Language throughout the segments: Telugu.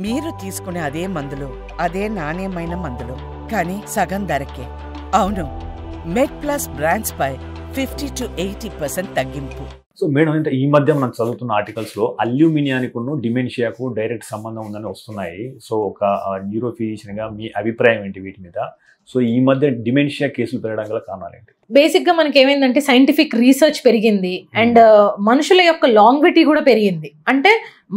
మీరు తీసుకునే అదే మందులు, అదే నాణ్యమైన మందులు, కానీ సగం ధరకే. అవును, మెడ్ప్లస్ బ్రాండ్స్ పై 50 to 80% తగ్గింపు. సో మేడం, అంటే ఈ మధ్య మనం చదువుతున్న ఆర్టికల్స్లో అల్యూమినియానికి డిమెన్షియాకు డైరెక్ట్ సంబంధం ఉందని వస్తున్నాయి. సో ఒక న్యూరో ఫిజిషియన్గా మీ అభిప్రాయం ఏంటి వీటి మీద? సో ఈ మధ్య డిమెన్షియా కేసులు పెరగడం గల కారణాలు ఏంటి? బేసిక్గా మనకి ఏమైందంటే సైంటిఫిక్ రీసెర్చ్ పెరిగింది అండ్ మనుషుల యొక్క లాంగ్విటీ కూడా పెరిగింది. అంటే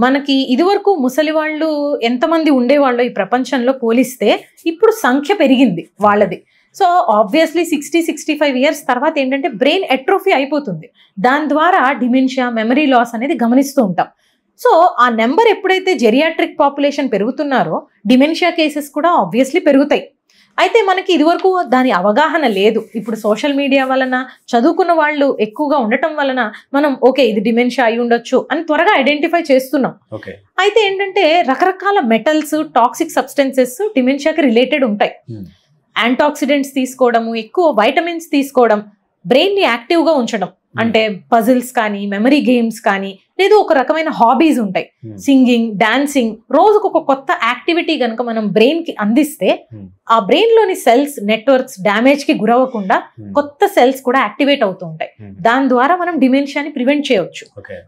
మనకి ఇదివరకు ముసలి వాళ్ళు ఎంతమంది ఉండేవాళ్ళు ఈ ప్రపంచంలో పోలిస్తే ఇప్పుడు సంఖ్య పెరిగింది వాళ్ళది. సో ఆబ్వియస్లీ 60-65 ఇయర్స్ తర్వాత ఏంటంటే బ్రెయిన్ ఎట్రోఫీ అయిపోతుంది. దాని ద్వారా డిమెన్షియా, మెమరీ లాస్ అనేది గమనిస్తూ ఉంటాం. సో ఆ నెంబర్ ఎప్పుడైతే జెరియాట్రిక్ పాపులేషన్ పెరుగుతున్నారో డిమెన్షియా కేసెస్ కూడా ఆబ్వియస్లీ పెరుగుతాయి. అయితే మనకి ఇదివరకు దాని అవగాహన లేదు. ఇప్పుడు సోషల్ మీడియా వలన, చదువుకున్న వాళ్ళు ఎక్కువగా ఉండటం వలన మనం ఓకే ఇది డిమెన్షియా అయి ఉండొచ్చు అని త్వరగా ఐడెంటిఫై చేస్తున్నాం. అయితే ఏంటంటే రకరకాల మెటల్స్, టాక్సిక్ సబ్స్టెన్సెస్ డిమెన్షియాకి రిలేటెడ్ ఉంటాయి. యాంటాక్సిడెంట్స్ తీసుకోవడము, ఎక్కువ వైటమిన్స్ తీసుకోవడం, బ్రెయిన్ని యాక్టివ్గా ఉంచడం, అంటే పజిల్స్ కానీ, మెమరీ గేమ్స్ కానీ, లేదు ఒక రకమైన హాబీస్ ఉంటాయి, సింగింగ్, డాన్సింగ్, రోజుకు ఒక కొత్త యాక్టివిటీ కనుక మనం బ్రెయిన్ కి అందిస్తే ఆ బ్రెయిన్ లోని సెల్స్ నెట్వర్క్స్ డ్యామేజ్ కి గురవ్వకుండా కొత్త సెల్స్ కూడా యాక్టివేట్ అవుతూ ఉంటాయి. దాని ద్వారా మనం డిమెన్షియాని ప్రివెంట్ చేయవచ్చు.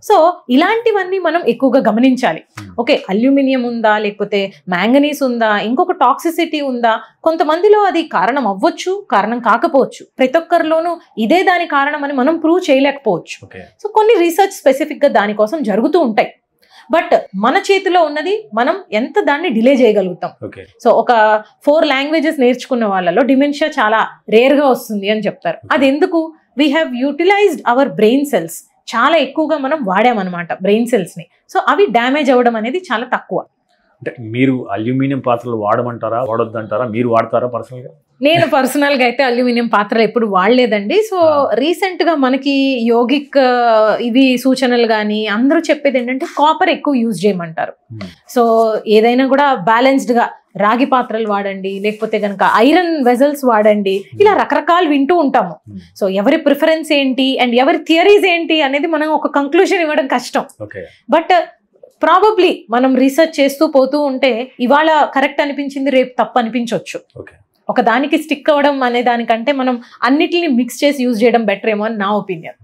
సో ఇలాంటివన్నీ మనం ఎక్కువగా గమనించాలి. ఓకే, అల్యూమినియం ఉందా, లేకపోతే మ్యాంగనీస్ ఉందా, ఇంకొక టాక్సిసిటీ ఉందా, కొంతమందిలో అది కారణం అవ్వచ్చు, కారణం కాకపోవచ్చు. ప్రతి ఒక్కరిలోనూ ఇదే దాని కారణం అని మనం ప్రూవ్ చేయలేకపోవచ్చు. సో కొన్ని రీసెర్చ్ స్పెసిఫిక్ గా దానికోసం జరుగుతూ ఉంటాయి. బట్ మన చేతిలో ఉన్నది మనం ఎంత దాన్ని డిలే చేయగలుగుతాం. సో ఒక 4 లాంగ్వేజెస్ నేర్చుకున్న వాళ్ళలో డిమెన్షియా చాలా రేర్ గా వస్తుంది అని చెప్తారు. అది ఎందుకు? We have utilized our brain cells. చాలా ఎక్కువగా మనం వాడామన్నమాట బ్రెయిన్ సెల్స్ ని. సో అవి డ్యామేజ్ అవ్వడం అనేది చాలా తక్కువ. అంటే మీరు అల్యూమినియం పాత్రలు వాడమంటారా, వాడొద్దంటారా? మీరు వాడతారా పర్సనల్ గా? నేను పర్సనల్ గా అయితే అల్యూమినియం పాత్రలు ఎప్పుడు వాడలేదండి. సో రీసెంట్ గా మనకి యోగిక్ ఇవి సూచనలు కానీ అందరూ చెప్పేది ఏంటంటే కాపర్ ఎక్కువ యూజ్ చేయమంటారు. సో ఏదైనా కూడా బ్యాలెన్స్డ్ గా రాగి పాత్రలు వాడండి, లేకపోతే కనుక ఐరన్ వెజల్స్ వాడండి, ఇలా రకరకాలు వింటూ ఉంటాము. సో ఎవరి ప్రిఫరెన్స్ ఏంటి అండ్ ఎవరి థియరీస్ ఏంటి అనేది మనం ఒక కంక్లూజన్ ఇవ్వడం కష్టం. బట్ ప్రాబబ్లీ మనం రీసెర్చ్ చేస్తూ పోతూ ఉంటే ఇవాళ కరెక్ట్ అనిపించింది, రేపు తప్పు అనిపించవచ్చు. ఒక దానికి స్టిక్ అవ్వడం అనే దానికంటే మనం అన్నిటిని మిక్స్ చేసి యూజ్ చేయడం బెటర్ ఏమో అని నా ఒపీనియన్.